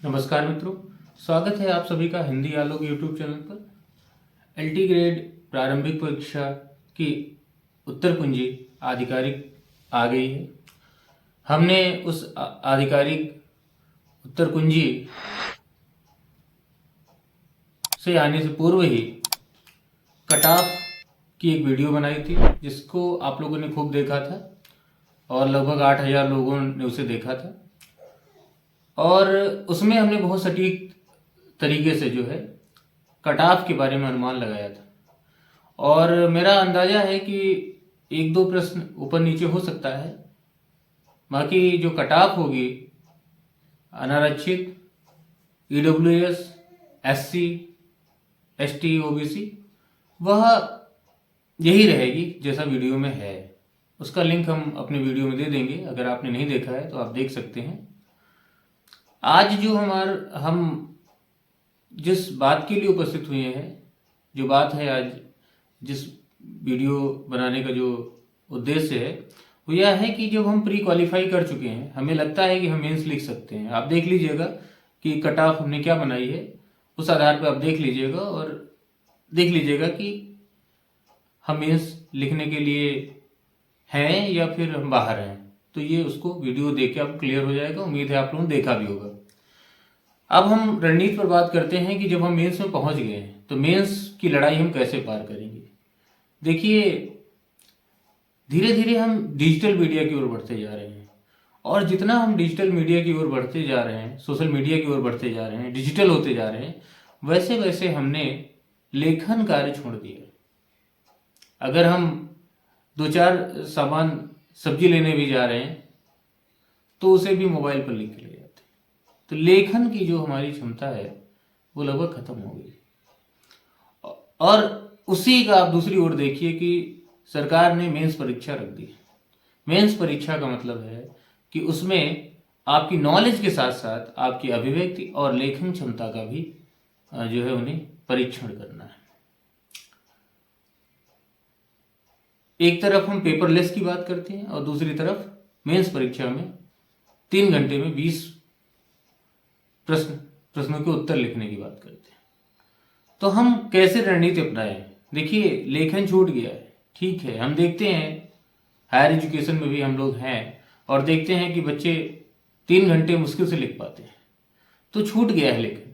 नमस्कार मित्रों, स्वागत है आप सभी का हिंदी आलोक यूट्यूब चैनल पर। एलटी ग्रेड प्रारंभिक परीक्षा की उत्तर कुंजी आधिकारिक आ गई है। हमने उस आधिकारिक उत्तर कुंजी से आने से पूर्व ही कट ऑफ की एक वीडियो बनाई थी, जिसको आप लोगों ने खूब देखा था और लगभग 8,000 लोगों ने उसे देखा था। और उसमें हमने बहुत सटीक तरीके से जो है कट ऑफ के बारे में अनुमान लगाया था। और मेरा अंदाजा है कि एक दो प्रश्न ऊपर नीचे हो सकता है, बाकी जो कट ऑफ होगी अनारक्षित, ईडब्ल्यूएस, एससी, एसटी, ओबीसी, वह यही रहेगी जैसा वीडियो में है। उसका लिंक हम अपने वीडियो में दे देंगे, अगर आपने नहीं देखा है तो आप देख सकते हैं। आज जो हम जिस बात के लिए उपस्थित हुए हैं, जो बात है आज जिस वीडियो बनाने का जो उद्देश्य है वो यह है कि जब हम प्री क्वालिफाई कर चुके हैं, हमें लगता है कि हम मेंस लिख सकते हैं। आप देख लीजिएगा कि कट ऑफ हमने क्या बनाई है, उस आधार पर आप देख लीजिएगा और देख लीजिएगा कि हम मेंस लिखने के लिए हैं या फिर हम बाहर हैं। तो ये उसको वीडियो देख के आपको क्लियर हो जाएगा। उम्मीद है आप लोगों ने देखा भी होगा। अब हम रणनीति पर बात करते हैं कि जब हम मेंस में पहुंच गए हैं तो मेंस की लड़ाई हम कैसे पार करेंगे। देखिए, धीरे धीरे हम डिजिटल मीडिया की ओर बढ़ते जा रहे हैं, और जितना हम डिजिटल मीडिया की ओर बढ़ते जा रहे हैं, सोशल मीडिया की ओर बढ़ते जा रहे हैं, डिजिटल होते जा रहे हैं, वैसे वैसे हमने लेखन कार्य छोड़ दिया। अगर हम दो चार सामान सब्जी लेने भी जा रहे हैं तो उसे भी मोबाइल पर लिख के ले जाते हैं। तो लेखन की जो हमारी क्षमता है वो लगभग खत्म हो गई। और उसी का आप दूसरी ओर देखिए कि सरकार ने मेंस परीक्षा रख दी। मेंस परीक्षा का मतलब है कि उसमें आपकी नॉलेज के साथ साथ आपकी अभिव्यक्ति और लेखन क्षमता का भी जो है उन्हें परीक्षण करना है। एक तरफ हम पेपरलेस की बात करते हैं और दूसरी तरफ मेंस परीक्षा में 3 घंटे में 20 प्रश्नों के उत्तर लिखने की बात करते हैं। तो हम कैसे रणनीति अपनाएं। देखिए, लेखन छूट गया है, ठीक है। हम देखते हैं हायर एजुकेशन में भी हम लोग हैं और देखते हैं कि बच्चे 3 घंटे मुश्किल से लिख पाते हैं। तो छूट गया है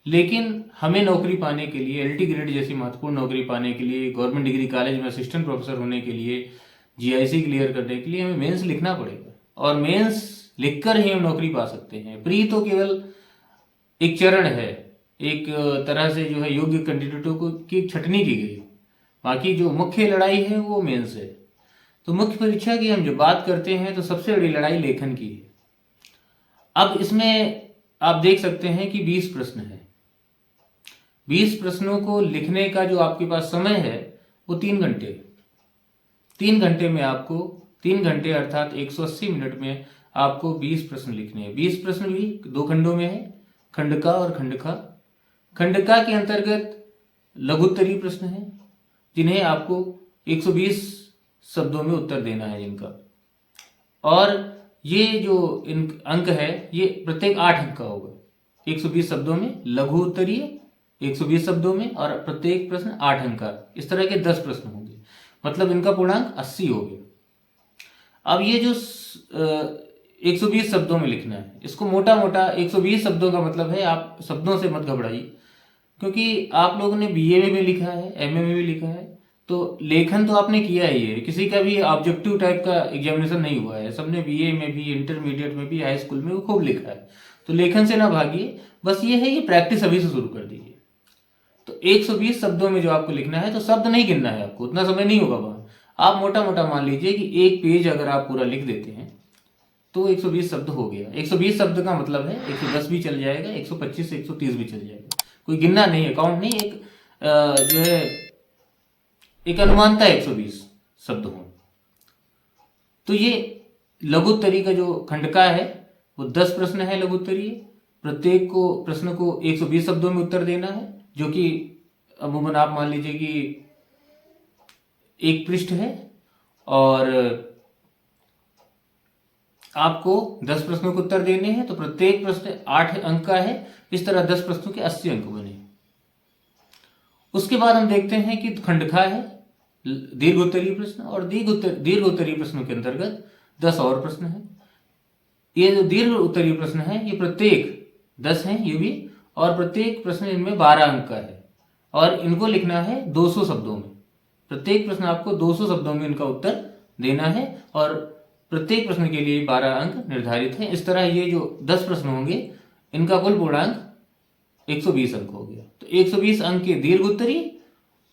लेकिन हमें नौकरी पाने के लिए, एलटी ग्रेड जैसी महत्वपूर्ण नौकरी पाने के लिए, गवर्नमेंट डिग्री कॉलेज में असिस्टेंट प्रोफेसर होने के लिए, जीआईसी क्लियर करने के लिए हमें मेंस लिखना पड़ेगा। और मेंस लिखकर ही हम नौकरी पा सकते हैं। प्री तो केवल एक चरण है, एक तरह से जो है योग्य कैंडिडेटों को की छटनी की गई। बाकी जो मुख्य लड़ाई है वो मेंस है। तो मुख्य परीक्षा की हम जब बात करते हैं तो सबसे बड़ी लड़ाई लेखन की है। अब इसमें आप देख सकते हैं कि 20 प्रश्न है। 20 प्रश्नों को लिखने का जो आपके पास समय है वो 3 घंटे। 3 घंटे में आपको 3 घंटे अर्थात 180 मिनट में आपको 20 प्रश्न लिखने हैं। 20 प्रश्न भी 2 खंडों में है, खंड का और खंड खा। खंड का के अंतर्गत लघुत्तरीय प्रश्न है जिन्हें आपको 120 शब्दों में उत्तर देना है जिनका। और ये जो अंक है ये प्रत्येक 8 अंक का होगा। 120 शब्दों में लघु उत्तरीय, 120 शब्दों में, और प्रत्येक प्रश्न 8 अंक का। इस तरह के 10 प्रश्न होंगे, मतलब इनका पूर्णांक 80 हो गया। अब ये जो 120 शब्दों में लिखना है, इसको मोटा मोटा 120 शब्दों का मतलब है, आप शब्दों से मत घबराइए, क्योंकि आप लोगों ने बीए में भी लिखा है, एमए में भी लिखा है, तो लेखन तो आपने किया ही है। किसी का भी ऑब्जेक्टिव टाइप का एग्जामिनेशन नहीं हुआ है। सबने बीए में भी, इंटरमीडिएट में भी, हाई स्कूल में भी खूब लिखा है। तो लेखन से ना भागिए, बस ये है कि प्रैक्टिस अभी से शुरू कर दीजिए। तो 120 शब्दों में जो आपको लिखना है, तो शब्द नहीं गिनना है आपको, उतना समय नहीं होगा वहां। आप मोटा मोटा मान लीजिए कि एक पेज अगर आप पूरा लिख देते हैं तो 120 शब्द हो गया। 120 शब्द का मतलब है 110 भी चल जाएगा, 125 से 130 भी चल जाएगा। कोई गिनना नहीं है, काउंट नहीं, एक जो है एक अनुमानता 120 शब्द हो। तो ये लघुत्तरी का जो खंडका है वो 10 प्रश्न है लघुत्तरीय। प्रत्येक को प्रश्न को 120 शब्दों में उत्तर देना है, जो कि अमूमन आप मान लीजिए कि एक पृष्ठ है। और आपको 10 प्रश्नों के उत्तर देने हैं, तो प्रत्येक प्रश्न 8 अंक का है। इस तरह 10 प्रश्नों के 80 अंक बने। उसके बाद हम देखते हैं कि खंडखा है दीर्घ उत्तरीय प्रश्न, और दीर्घ उत्तरीय प्रश्नों के अंतर्गत 10 और प्रश्न है। ये जो दीर्घ उत्तरीय प्रश्न है ये प्रत्येक 10 हैं ये भी, और प्रत्येक प्रश्न इनमें 12 अंक का है, और इनको लिखना है 200 शब्दों में। प्रत्येक प्रश्न आपको 200 शब्दों में इनका उत्तर देना है, और प्रत्येक प्रश्न के लिए 12 अंक निर्धारित हैं। इस तरह ये जो 10 प्रश्न होंगे इनका कुल पूर्णांक 120 अंक हो गया। तो 120 अंक के दीर्घ उत्तरीय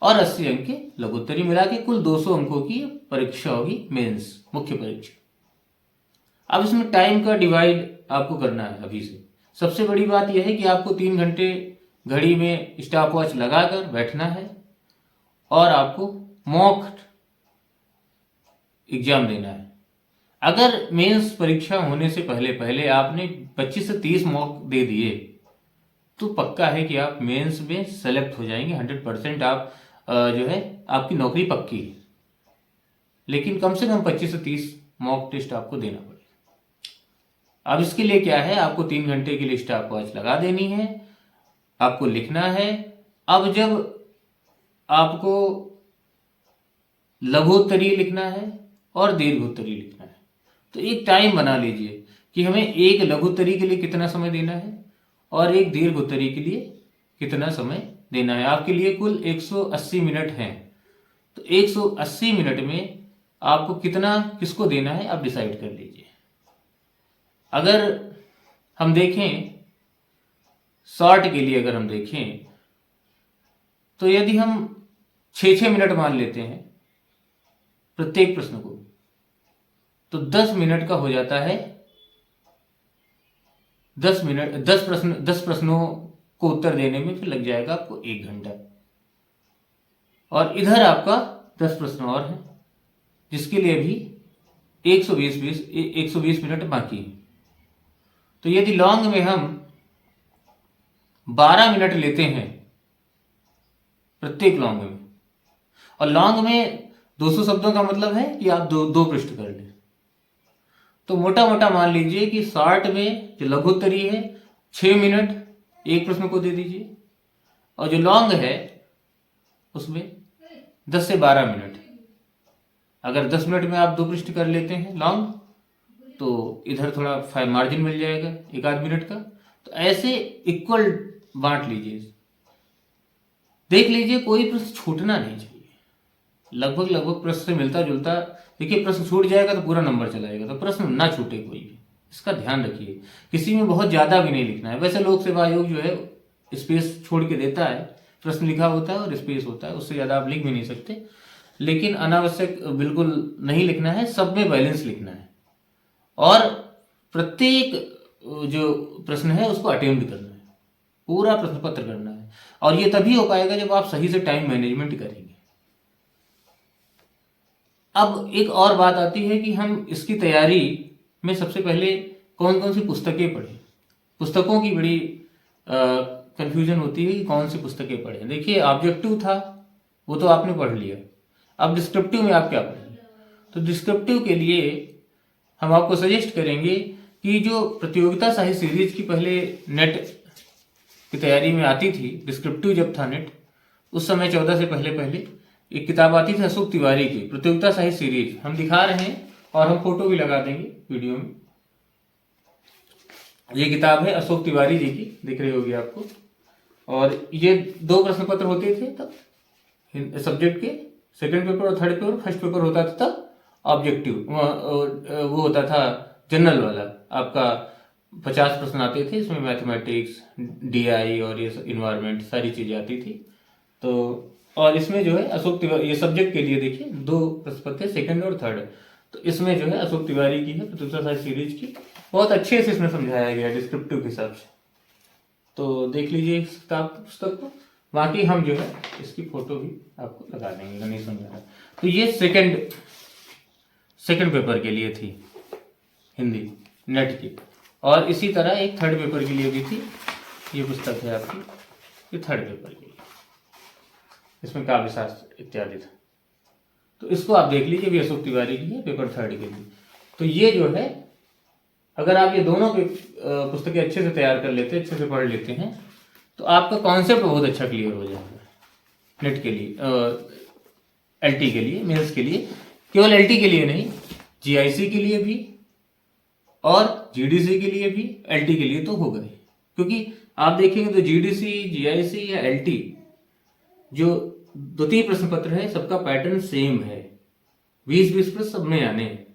और 80 अंक के लघु उत्तरीय मिला के कुल 200 अंकों की परीक्षा होगी, मेंस मुख्य परीक्षा। अब इसमें टाइम का डिवाइड आपको करना है अभी से। सबसे बड़ी बात यह है कि आपको 3 घंटे घड़ी में स्टॉप वॉच लगाकर बैठना है, और आपको मॉक एग्जाम देना है। अगर मेंस परीक्षा होने से पहले पहले आपने 25 से 30 मॉक दे दिए तो पक्का है कि आप मेंस में सेलेक्ट हो जाएंगे। 100% आप जो है आपकी नौकरी पक्की है। लेकिन कम से कम 25 से 30 मॉक टेस्ट आपको देना पड़ेगा। अब इसके लिए क्या है, आपको 3 घंटे के लिए स्टॉप वॉच लगा देनी है, आपको लिखना है। अब जब आपको लघुत्तरीय लिखना है और दीर्घोत्तरीय लिखना है, तो एक टाइम बना लीजिए कि हमें एक लघुत्तरीय के लिए कितना समय देना है और एक दीर्घोत्तरीय के लिए कितना समय देना है। आपके लिए कुल 180 मिनट हैं, तो 180 मिनट में आपको कितना किसको देना है आप डिसाइड कर लीजिए। अगर हम देखें शॉर्ट के लिए, अगर हम देखें तो यदि हम 6-6 मिनट मान लेते हैं प्रत्येक प्रश्न को, तो 10 मिनट का हो जाता है। 10 प्रश्नों को उत्तर देने में फिर लग जाएगा आपको 1 घंटा, और इधर आपका 10 प्रश्न और हैं जिसके लिए भी 120 मिनट बाकी है। तो यदि लॉन्ग में हम 12 मिनट लेते हैं प्रत्येक लॉन्ग में, और लॉन्ग में 200 शब्दों का मतलब है कि आप दो पृष्ठ कर लें, तो मोटा मोटा मान लीजिए कि शॉर्ट में जो लघुत्तरीय है 6 मिनट एक प्रश्न को दे दीजिए, और जो लॉन्ग है उसमें 10 से 12 मिनट। अगर 10 मिनट में आप 2 पृष्ठ कर लेते हैं लॉन्ग, तो इधर थोड़ा मार्जिन मिल जाएगा 1-8 मिनट का। तो ऐसे इक्वल बांट लीजिए, देख लीजिए कोई प्रश्न छूटना नहीं चाहिए। लगभग प्रश्न से मिलता जुलता, देखिए प्रश्न छूट जाएगा तो पूरा नंबर चला जाएगा, तो प्रश्न ना छूटे कोई भी, इसका ध्यान रखिए। किसी में बहुत ज्यादा भी नहीं लिखना है। वैसे लोक सेवा आयोग जो है स्पेस छोड़ के देता है, प्रश्न लिखा होता है और स्पेस होता है, उससे ज्यादा आप लिख भी नहीं सकते, लेकिन अनावश्यक बिल्कुल नहीं लिखना है, सब में बैलेंस लिखना है, और प्रत्येक जो प्रश्न है उसको अटेम्प्ट करना है, पूरा प्रश्न पत्र करना है। और ये तभी हो पाएगा जब आप सही से टाइम मैनेजमेंट करेंगे। अब एक और बात आती है कि हम इसकी तैयारी में सबसे पहले कौन कौन सी पुस्तकें पढ़ें। पुस्तकों की बड़ी कंफ्यूजन होती है कि कौन सी पुस्तकें पढ़ें। देखिए ऑब्जेक्टिव था वो तो आपने पढ़ लिया, अब डिस्क्रिप्टिव में आप क्या पढ़ेंगे। तो डिस्क्रिप्टिव के लिए हम आपको सजेस्ट करेंगे कि जो प्रतियोगिता साहित्य सीरीज की पहले नेट की तैयारी में आती थी, डिस्क्रिप्टिव जब था नेट, उस समय 14 से पहले एक किताब आती थी अशोक तिवारी की, प्रतियोगिता साहित्य सीरीज। हम दिखा रहे हैं और हम फोटो भी लगा देंगे वीडियो में। ये किताब है अशोक तिवारी जी की, दिख रही होगी आपको। और ये 2 प्रश्न पत्र होते थे तब सब्जेक्ट के, सेकंड पेपर और थर्ड पेपर। फर्स्ट पेपर होता था तब ऑब्जेक्टिव, वो होता था जनरल वाला, आपका 50 प्रश्न आते थे, इसमें मैथमेटिक्स, DI और ये इन्वायरमेंट सारी चीजें आती थी। तो और इसमें जो है अशोक तिवारी, ये सब्जेक्ट के लिए देखिए 2 प्रश्न पत्र, सेकंड और थर्ड। तो इसमें जो है अशोक तिवारी की है प्रतियोगिता साहित्य सीरीज की, बहुत अच्छे से इसमें समझाया गया डिस्क्रिप्टिव के हिसाब से। तो देख लीजिए इस किताब पुस्तक को, बाकी हम जो है इसकी फोटो भी आपको लगा देंगे अगर नहीं समझ रहा। तो ये सेकंड पेपर के लिए थी हिंदी नेट की, और इसी तरह एक थर्ड पेपर के लिए भी थी। ये पुस्तक है आपकी, ये थर्ड पेपर के लिए, इसमें काव्य शास्त्र इत्यादि था। तो इसको आप देख लीजिए, भी अशोक तिवारी की है, पेपर थर्ड के लिए। तो ये जो है अगर आप ये दोनों पुस्तकें अच्छे से तैयार कर लेते हैं, अच्छे से पढ़ लेते हैं, तो आपका कॉन्सेप्ट बहुत अच्छा क्लियर हो जाएगा नेट के लिए, एलटी के लिए, मेंस के लिए। केवल एलटी के लिए नहीं, जीआईसी के लिए भी और जीडीसी के लिए भी, एलटी के लिए तो हो गए। क्योंकि आप देखेंगे तो जीडीसी, जीआईसी या एलटी जो 2-3 प्रश्न पत्र है, सबका पैटर्न सेम है, 20-20 प्रश्न सब में आने हैं।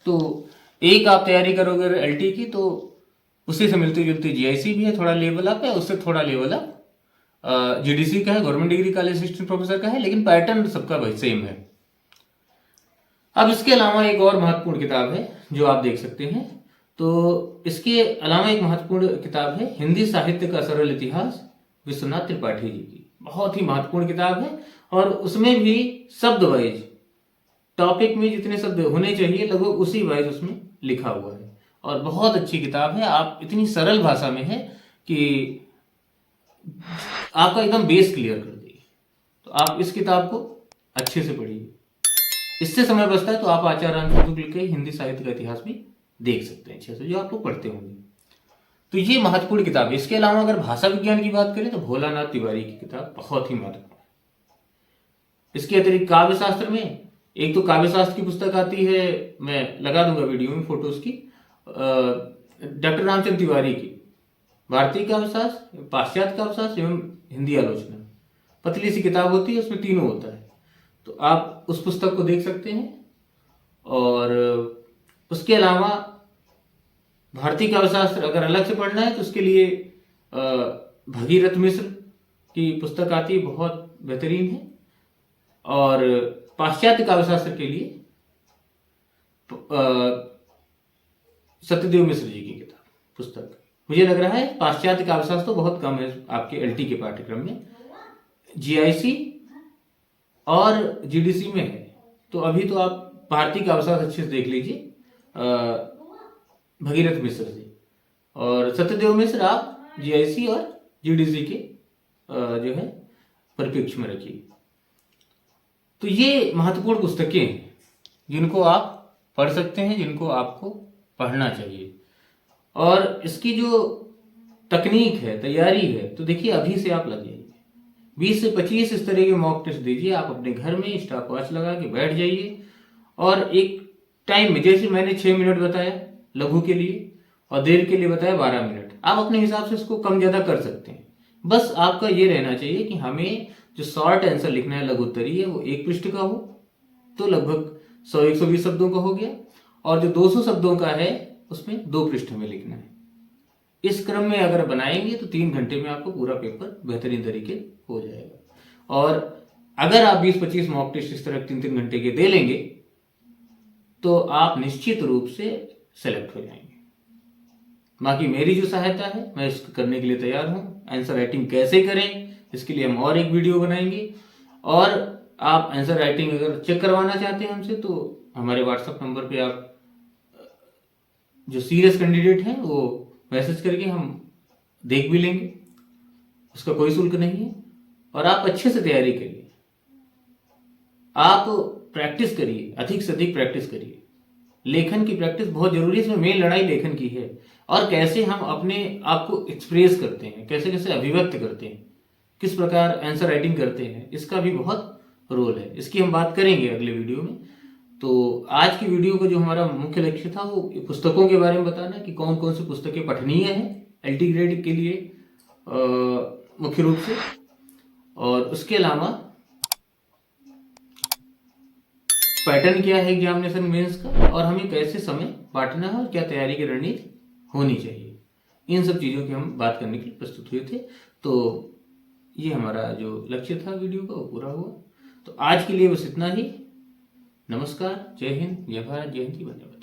तो एक आप तैयारी करोगे एलटी की, तो उसी से मिलती जुलती जीआईसी भी है, थोड़ा लेवल अप है, उससे थोड़ा लेवल अप जीडीसी का है, government degree college assistant professor का है, लेकिन पैटर्न सबका भाई सेम है। अब इसके अलावा एक और महत्वपूर्ण किताब है जो आप देख सकते हैं। तो इसके अलावा एक महत्वपूर्ण किताब है हिंदी साहित्य का सरल इतिहास, विश्वनाथ त्रिपाठी जी की। बहुत ही महत्वपूर्ण किताब है, और उसमें भी शब्द वाइज, टॉपिक में जितने शब्द होने चाहिए लगभग उसी वाइज उसमें लिखा हुआ है, और बहुत अच्छी किताब है। आप इतनी सरल भाषा में है कि आपका एकदम बेस क्लियर कर देगी। तो आप इस किताब को अच्छे से पढ़िए। इससे समय बचता है तो आप आचार्य रामचंद्र शुक्ल के हिंदी साहित्य का इतिहास भी देख सकते हैं अच्छे से, जो आप लोग पढ़ते होंगे। तो ये महत्वपूर्ण किताब है। इसके अलावा अगर भाषा विज्ञान की बात करें तो भोलानाथ तिवारी की किताब बहुत ही महत्वपूर्ण है। इसके अतिरिक्त काव्य शास्त्र में एक तो काव्य शास्त्र की पुस्तक आती है, मैं लगा दूंगा वीडियो में फोटो उसकी, डॉक्टर रामचंद्र तिवारी की भारतीय काव्य शास्त्र, पाश्चात्य काव्य शास्त्र एवं हिंदी आलोचना। पतली सी किताब होती है, उसमें तीनों होता है, तो आप उस पुस्तक को देख सकते हैं। और उसके अलावा भारतीय काव्य शास्त्र अगर अलग से पढ़ना है तो उसके लिए भगीरथ मिश्र की पुस्तक आती है, बहुत बेहतरीन है। और पाश्चात्य काव्य शास्त्र के लिए सत्यदेव मिश्र जी की किताब पुस्तक। मुझे लग रहा है पाश्चात्य काव्य शास्त्र तो बहुत कम है आपके एलटी के पाठ्यक्रम में, जीआईसी और जीडीसी में है। तो अभी तो आप भारतीय काव्य शास्त्र अच्छे से देख लीजिए भगीरथ मिश्र से, और सत्यदेव मिश्र आप जीआईसी और जीडीसी के जो है परिप्रेक्ष्य में रखिए। तो ये महत्वपूर्ण पुस्तकें हैं जिनको आप पढ़ सकते हैं, जिनको आपको पढ़ना चाहिए। और इसकी जो तकनीक है, तैयारी है, तो देखिए अभी से आप लग जाइए। 20 से 25 इस तरह के मॉक टेस्ट दीजिए आप अपने घर में, स्टॉप वॉच लगा के बैठ जाइए। और एक टाइम में, जैसे मैंने 6 मिनट बताया लघु के लिए और देर के लिए बताया 12 मिनट, आप अपने हिसाब से इसको कम ज्यादा कर सकते हैं। बस आपका ये रहना चाहिए कि हमें जो शॉर्ट आंसर लिखना है लघुत्तरीय, वो 1 पृष्ठ का हो, तो लगभग 100-120 शब्दों का हो गया। और जो 200 शब्दों का है उसमें 2 पृष्ठ में लिखना है। इस क्रम में अगर बनाएंगे तो 3 घंटे में आपको पूरा पेपर बेहतरीन तरीके हो जाएगा। और अगर आप 20-25 मॉक टेस्ट इस तरह 3-3 घंटे के दे लेंगे तो आप निश्चित रूप से सेलेक्ट हो जाएंगे। बाकी मेरी जो सहायता है मैं इसको करने के लिए तैयार हूं। आंसर राइटिंग कैसे करें इसके लिए हम और एक वीडियो बनाएंगे। और आप आंसर राइटिंग अगर चेक करवाना चाहते हैं हमसे तो हमारे व्हाट्सएप नंबर पे आप जो सीरियस कैंडिडेट हैं वो मैसेज करके हम देख भी लेंगे, उसका कोई शुल्क नहीं है। और आप अच्छे से तैयारी करिए, आप प्रैक्टिस करिए, अधिक से अधिक प्रैक्टिस करिए। लेखन की प्रैक्टिस बहुत जरूरी है, इसमें मेन लड़ाई लेखन की है। और कैसे हम अपने आप को एक्सप्रेस करते हैं, कैसे कैसे अभिव्यक्त करते हैं, किस प्रकार आंसर राइटिंग करते हैं, इसका भी बहुत रोल है। इसकी हम बात करेंगे अगले वीडियो में। तो आज की वीडियो का जो हमारा मुख्य लक्ष्य था वो पुस्तकों के बारे में बताना कि कौन कौन सी पुस्तकें पठनीय हैं एलटी ग्रेड के लिए मुख्य रूप से। और उसके अलावा पैटर्न क्या है एग्जामिनेशन मेंस का, और हमें कैसे समय बांटना है और क्या तैयारी की रणनीति होनी चाहिए, इन सब चीज़ों की हम बात करने के लिए प्रस्तुत हुए थे। तो ये हमारा जो लक्ष्य था वीडियो का वो पूरा हुआ। तो आज के लिए बस इतना ही। नमस्कार, जय हिंद, जय भारत, जय हिंद, वंदे मातरम।